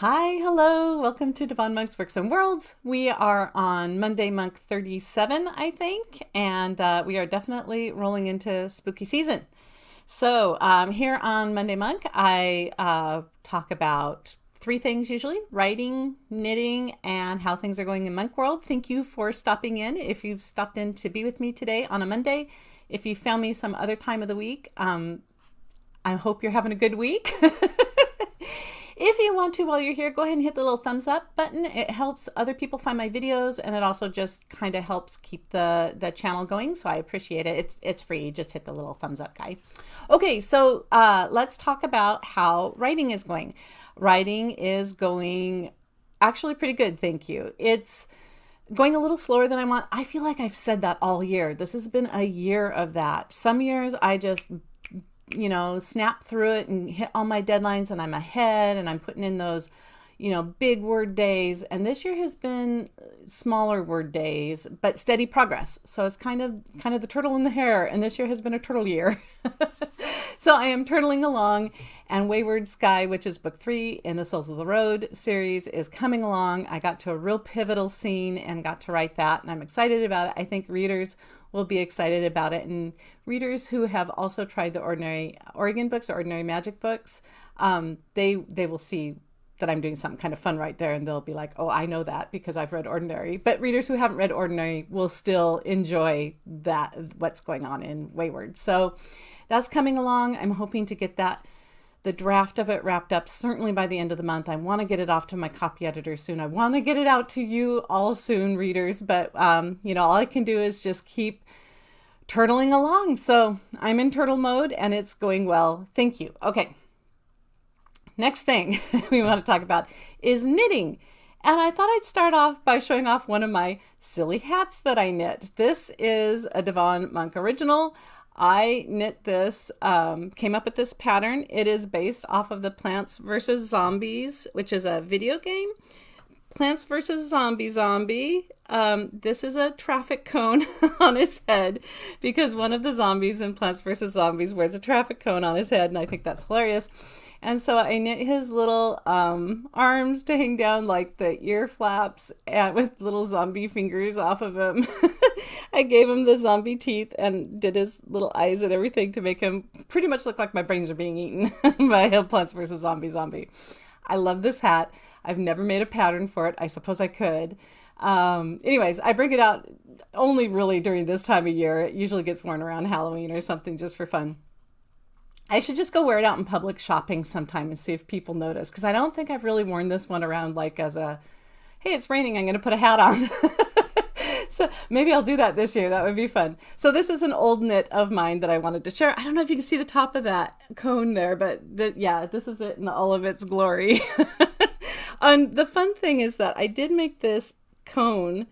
Hi, hello, welcome to Devon Monk's Works and Worlds. We are on Monday Monk 37, I think, and we are definitely rolling into spooky season. So here on Monday Monk, I talk about three things usually: writing, knitting, and how things are going in Monk World. Thank you for stopping in. If you've stopped in to be with me today on a Monday, if you found me some other time of the week, I hope you're having a good week. If you want to, while you're here, go ahead and hit the little thumbs up button. It helps other people find my videos, and it also just kind of helps keep the channel going, so I appreciate it. It's free. Just hit the little thumbs up guy. Okay, so let's talk about how writing is going. Writing is going actually pretty good, thank you. It's going a little slower than I want. I feel like I've said that all year. This has been a year of that. Some years I just snap through it and hit all my deadlines and I'm ahead and I'm putting in those, big word days. And this year has been smaller word days, but steady progress. So it's kind of the turtle in the hare. And this year has been a turtle year. So I am turtling along, and Wayward Sky, which is book 3 in the Souls of the Road series, is coming along. I got to a real pivotal scene and got to write that, and I'm excited about it. I think readers will be excited about it, and readers who have also tried the Ordinary Oregon books or Ordinary Magic books, they will see that I'm doing something kind of fun right there, and they'll be like, oh, I know that because I've read Ordinary. But readers who haven't read Ordinary will still enjoy that, what's going on in Wayward. So that's coming along. I'm hoping to get the draft of it wrapped up certainly by the end of the month. I want to get it off to my copy editor soon. I want to get it out to you all soon, readers, but all I can do is just keep turtling along. So I'm in turtle mode and it's going well. Thank you. Okay. Next thing we want to talk about is knitting. And I thought I'd start off by showing off one of my silly hats that I knit. This is a Devon Monk original. I knit this, came up with this pattern. It is based off of the Plants vs. Zombies, which is a video game. Plants vs. Zombie. This is a traffic cone on his head because one of the zombies in Plants vs. Zombies wears a traffic cone on his head, and I think that's hilarious. And so I knit his little arms to hang down like the ear flaps and with little zombie fingers off of him. I gave him the zombie teeth and did his little eyes and everything to make him pretty much look like my brains are being eaten by a Plants vs. Zombie. I love this hat. I've never made a pattern for it. I suppose I could. Anyways, I bring it out only really during this time of year. It usually gets worn around Halloween or something just for fun. I should just go wear it out in public shopping sometime and see if people notice, because I don't think I've really worn this one around like as a, hey, it's raining, I'm going to put a hat on. So maybe I'll do that this year. That would be fun. So this is an old knit of mine that I wanted to share. I don't know if you can see the top of that cone there, but this is it in all of its glory. And the fun thing is that I did make this cone.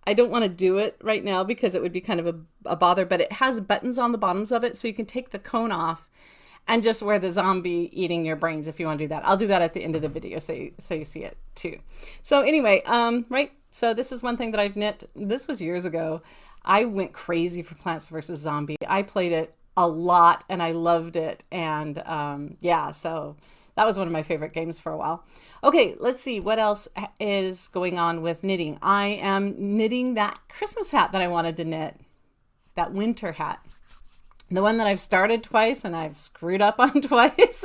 I don't want to do it right now because it would be kind of a bother, but it has buttons on the bottoms of it, so you can take the cone off and just wear the zombie eating your brains if you want to do that. I'll do that at the end of the video so you see it too. So anyway, right. So this is one thing that I've knit. This was years ago. I went crazy for Plants vs. Zombie. I played it a lot and I loved it. And so that was one of my favorite games for a while. Okay, let's see what else is going on with knitting. I am knitting that Christmas hat that I wanted to knit, that winter hat. The one that I've started twice and I've screwed up on twice.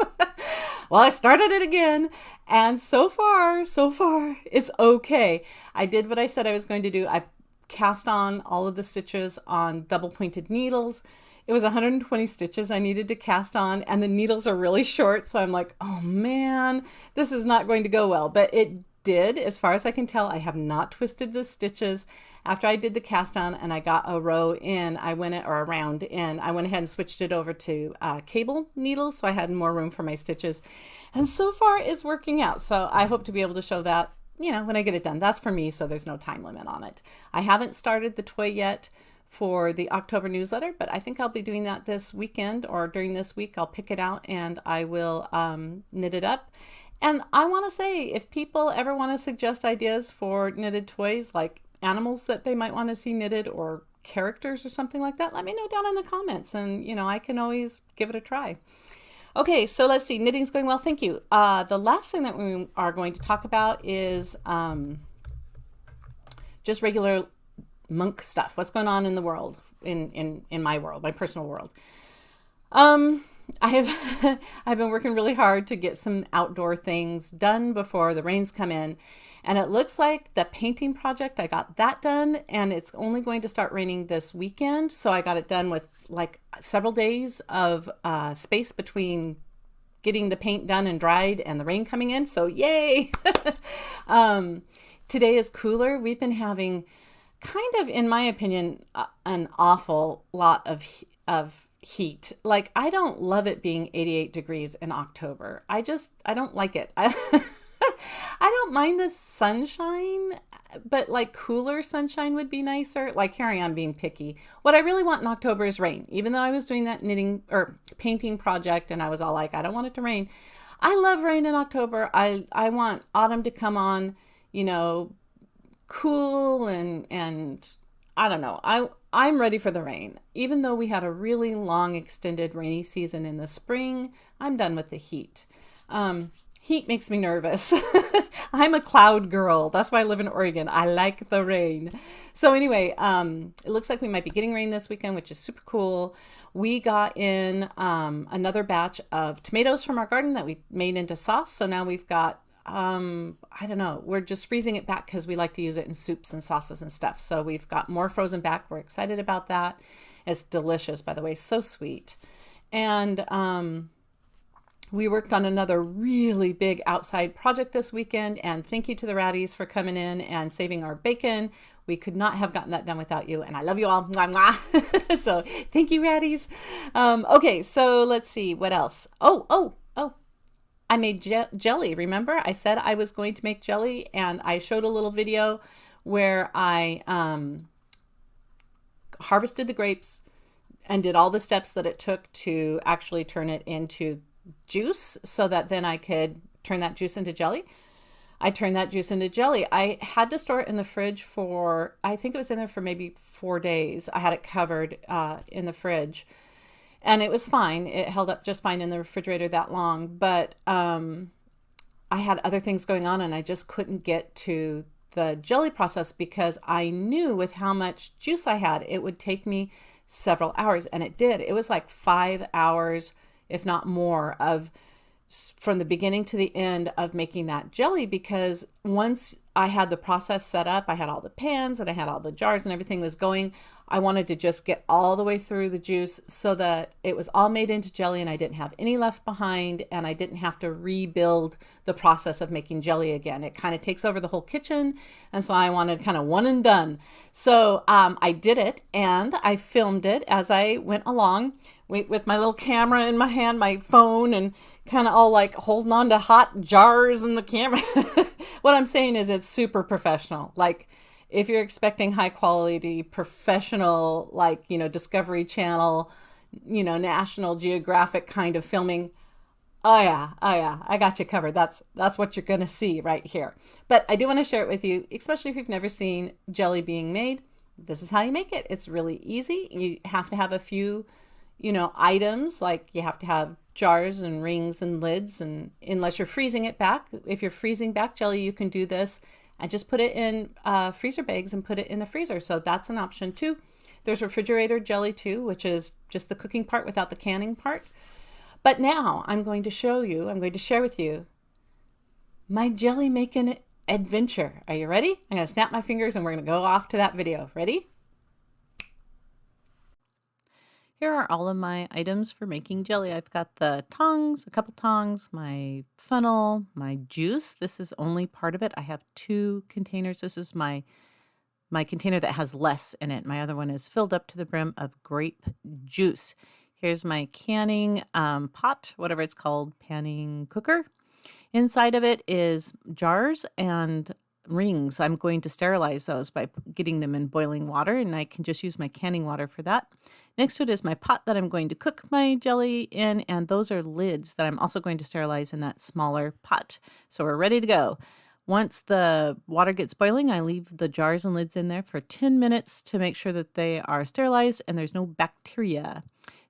Well, I started it again, and so far, it's okay. I did what I said I was going to do. I cast on all of the stitches on double pointed needles. It was 120 stitches I needed to cast on, and the needles are really short, so I'm like, oh man, this is not going to go well. But it did, as far as I can tell. I have not twisted the stitches. After I did the cast on and I got a row in, I went ahead and switched it over to cable needles, so I had more room for my stitches. And so far it's working out. So I hope to be able to show that, when I get it done. That's for me, so there's no time limit on it. I haven't started the toy yet for the October newsletter, but I think I'll be doing that this weekend, or during this week. I'll pick it out and I will knit it up. And I want to say, if people ever want to suggest ideas for knitted toys, like animals that they might want to see knitted or characters or something like that, let me know down in the comments, and I can always give it a try. Okay, so let's see. Knitting's going well. Thank you. The last thing that we are going to talk about is just regular monk stuff. What's going on in the world, in my world, my personal world. Um, I have I've been working really hard to get some outdoor things done before the rains come in. And it looks like the painting project, I got that done, and it's only going to start raining this weekend. So I got it done with like several days of space between getting the paint done and dried and the rain coming in. So yay! um, Today is cooler. We've been having kind of, in my opinion, an awful lot of heat. Like, I don't love it being 88 degrees in October. I don't like it. I don't mind the sunshine, but like cooler sunshine would be nicer. Like, here I am being picky. What I really want in October is rain. Even though I was doing that knitting or painting project and I was all like, I don't want it to rain. I love rain in October. I want autumn to come on, you know, cool and I don't know. I'm ready for the rain. Even though we had a really long extended rainy season in the spring, I'm done with the heat. Heat makes me nervous. I'm a cloud girl. That's why I live in Oregon. I like the rain. So anyway, it looks like we might be getting rain this weekend, which is super cool. We got in another batch of tomatoes from our garden that we made into sauce. So now we've got, I don't know, we're just freezing it back because we like to use it in soups and sauces and stuff. So we've got more frozen back. We're excited about that. It's delicious, by the way, so sweet. And we worked on another really big outside project this weekend, and thank you to the Raddies for coming in and saving our bacon. We could not have gotten that done without you, and I love you all. Mwah, mwah. So thank you, Raddies. Okay, so let's see what else. Oh! I made jelly. Remember, I said I was going to make jelly, and I showed a little video where I harvested the grapes and did all the steps that it took to actually turn it into juice so that then I could turn that juice into jelly. I turned that juice into jelly. I had to store it in the fridge for, I think it was in there for maybe 4 days. I had it covered in the fridge and it was fine. It held up just fine in the refrigerator that long, but I had other things going on and I just couldn't get to the jelly process because I knew with how much juice I had, it would take me several hours, and it did. It was like 5 hours, if not more, of from the beginning to the end of making that jelly, because once I had the process set up, I had all the pans and I had all the jars and everything was going. I wanted to just get all the way through the juice so that it was all made into jelly and I didn't have any left behind and I didn't have to rebuild the process of making jelly again. It kind of takes over the whole kitchen, and so I wanted kind of one and done. So I did it, and I filmed it as I went along with my little camera in my hand, my phone, and kind of all like holding on to hot jars in the camera. What I'm saying is it's super professional. Like, if you're expecting high quality professional, like, you know, Discovery Channel, you know, National Geographic kind of filming, oh yeah, I got you covered. That's what you're gonna see right here. But I do want to share it with you, especially if you've never seen jelly being made. This is how you make it. It's really easy. You have to have a few, you know, items, like you have to have jars and rings and lids, and unless you're freezing it back. If you're freezing back jelly, you can do this and just put it in freezer bags and put it in the freezer. So that's an option too. There's refrigerator jelly too, which is just the cooking part without the canning part. But now I'm going to share with you my jelly making adventure. Are you ready? I'm going to snap my fingers and we're going to go off to that video. Ready? Here are all of my items for making jelly. I've got the tongs, a couple tongs, my funnel, my juice. This is only part of it. I have 2 containers. This is my container that has less in it. My other one is filled up to the brim of grape juice. Here's my canning pot, whatever it's called, panning cooker. Inside of it is jars and rings. I'm going to sterilize those by getting them in boiling water, and I can just use my canning water for that. Next to it is my pot that I'm going to cook my jelly in, and those are lids that I'm also going to sterilize in that smaller pot. So we're ready to go. Once the water gets boiling, I leave the jars and lids in there for 10 minutes to make sure that they are sterilized and there's no bacteria.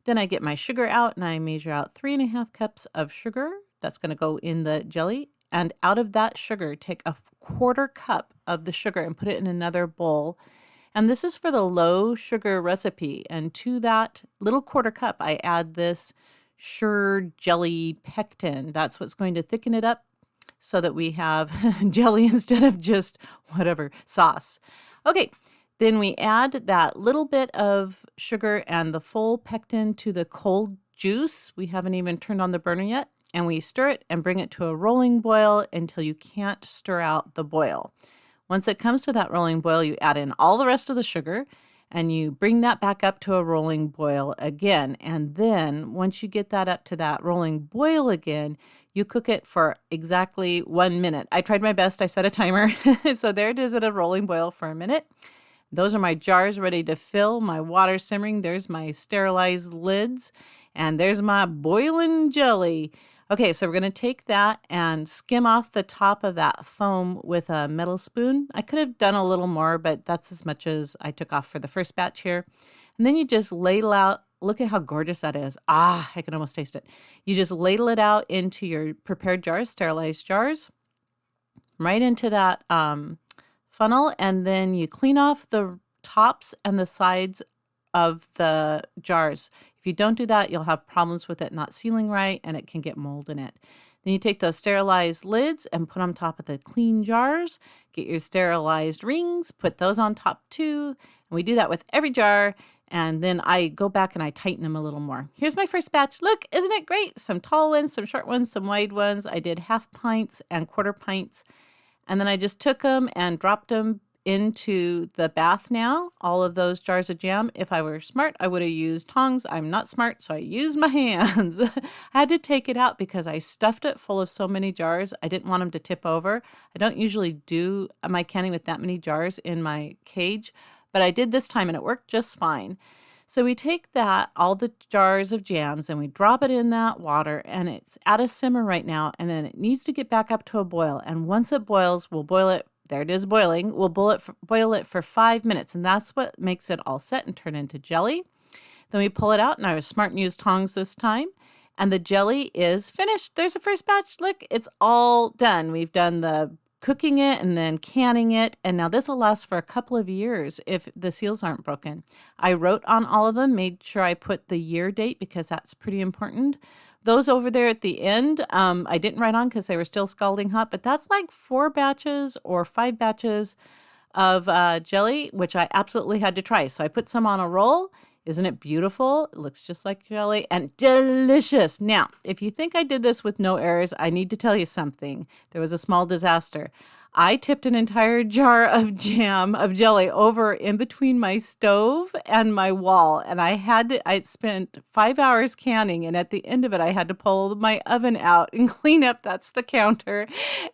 Then I get my sugar out and I measure out 3.5 cups of sugar. That's going to go in the jelly. And out of that sugar, take a 1/4 cup of the sugar and put it in another bowl. And this is for the low sugar recipe. And to that little 1/4 cup, I add this Sure jelly pectin. That's what's going to thicken it up so that we have jelly instead of just whatever sauce. Okay, then we add that little bit of sugar and the full pectin to the cold juice. We haven't even turned on the burner yet. And we stir it and bring it to a rolling boil until you can't stir out the boil. Once it comes to that rolling boil, you add in all the rest of the sugar and you bring that back up to a rolling boil again. And then once you get that up to that rolling boil again, you cook it for exactly 1 minute. I tried my best. I set a timer. So there it is at a rolling boil for a minute. Those are my jars ready to fill, my water simmering. There's my sterilized lids, and there's my boiling jelly. Okay, so we're going to take that and skim off the top of that foam with a metal spoon. I could have done a little more, but that's as much as I took off for the first batch here. And then you just ladle out. Look at how gorgeous that is. Ah, I can almost taste it. You just ladle it out into your prepared jars, sterilized jars, right into that funnel, and then you clean off the tops and the sides of the jars. If you don't do that, you'll have problems with it not sealing right and it can get mold in it. Then you take those sterilized lids and put on top of the clean jars. Get your sterilized rings, put those on top too. And we do that with every jar. And then I go back and I tighten them a little more. Here's my first batch. Look, isn't it great? Some tall ones, some short ones, some wide ones. I did 1/2 pints and 1/4 pints. And then I just took them and dropped them into the bath now, all of those jars of jam. If I were smart, I would have used tongs. I'm not smart, so I used my hands. I had to take it out because I stuffed it full of so many jars. I didn't want them to tip over. I don't usually do my canning with that many jars in my cage, but I did this time and it worked just fine. So we take that, all the jars of jams, and we drop it in that water, and it's at a simmer right now, and then it needs to get back up to a boil. And once it boils, we'll boil it. There it is boiling. We'll boil it for 5 minutes, and that's what makes it all set and turn into jelly. Then we pull it out, and I was smart and used tongs this time, and the jelly is finished. There's the first batch. Look, it's all done. We've done the cooking it and then canning it, and now this will last for a couple of years if the seals aren't broken. I wrote on all of them, made sure I put the year date because that's pretty important. Those over there at the end, I didn't write on because they were still scalding hot, but that's like 4 batches or 5 batches of jelly, which I absolutely had to try. So I put some on a roll. Isn't it beautiful? It looks just like jelly and delicious. Now, if you think I did this with no errors, I need to tell you something. There was a small disaster. I tipped an entire jar of jelly over in between my stove and my wall. And I spent 5 hours canning. And at the end of it, I had to pull my oven out and clean up. That's the counter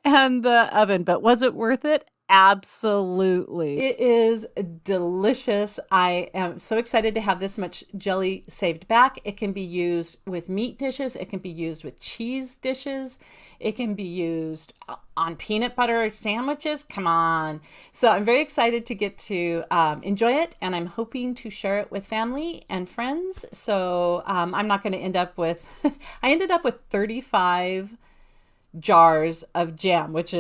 and the oven. But was it worth it? Absolutely. It is delicious. I am so excited to have this much jelly saved back. It can be used with meat dishes. It can be used with cheese dishes. It can be used on peanut butter sandwiches. Come on. So I'm very excited to get to enjoy it, and I'm hoping to share it with family and friends. So I'm not going to end up with, I ended up with 35 jars of jelly, which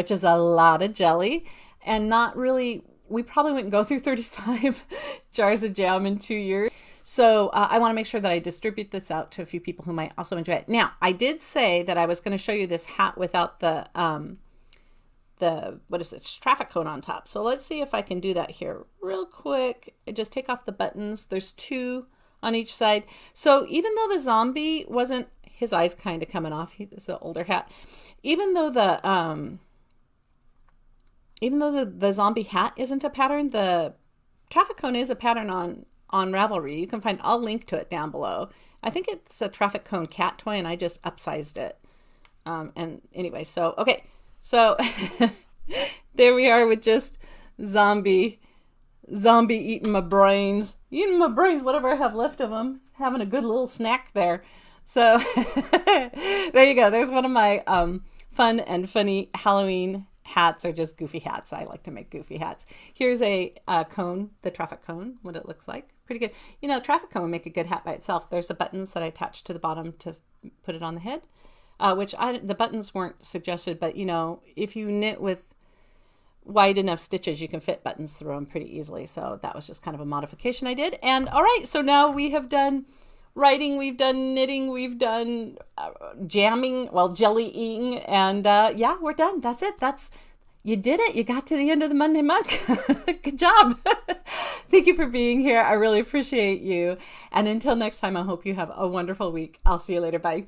is a lot of jelly, and not really, we probably wouldn't go through 35 jars of jam in 2 years. So I want to make sure that I distribute this out to a few people who might also enjoy it. Now, I did say that I was going to show you this hat without the what is this, traffic cone on top. So let's see if I can do that here real quick. I just take off the buttons. There's 2 on each side. So even though the zombie wasn't, his eyes kind of coming off. He's an older hat. Even though the zombie hat isn't a pattern, the traffic cone is a pattern on Ravelry. You can find, I'll link to it down below. I think it's a traffic cone cat toy, and I just upsized it. And anyway, so okay, so there we are with just zombie eating my brains, whatever I have left of them, having a good little snack there. So there you go. There's one of my fun and funny Halloween hats, or just goofy hats. I like to make goofy hats. Here's a cone, the traffic cone, what it looks like. pretty good. You know, traffic cone would make a good hat by itself. There's the buttons that I attached to the bottom to put it on the head, the buttons weren't suggested, but you know, if you knit with wide enough stitches, you can fit buttons through them pretty easily. So that was just kind of a modification I did. And all right, so now we have done writing, we've done knitting, we've done jamming, well, jellying, and yeah, we're done. That's it. You did it. You got to the end of the Monday month. Good job. Thank you for being here. I really appreciate you. And until next time, I hope you have a wonderful week. I'll see you later. Bye.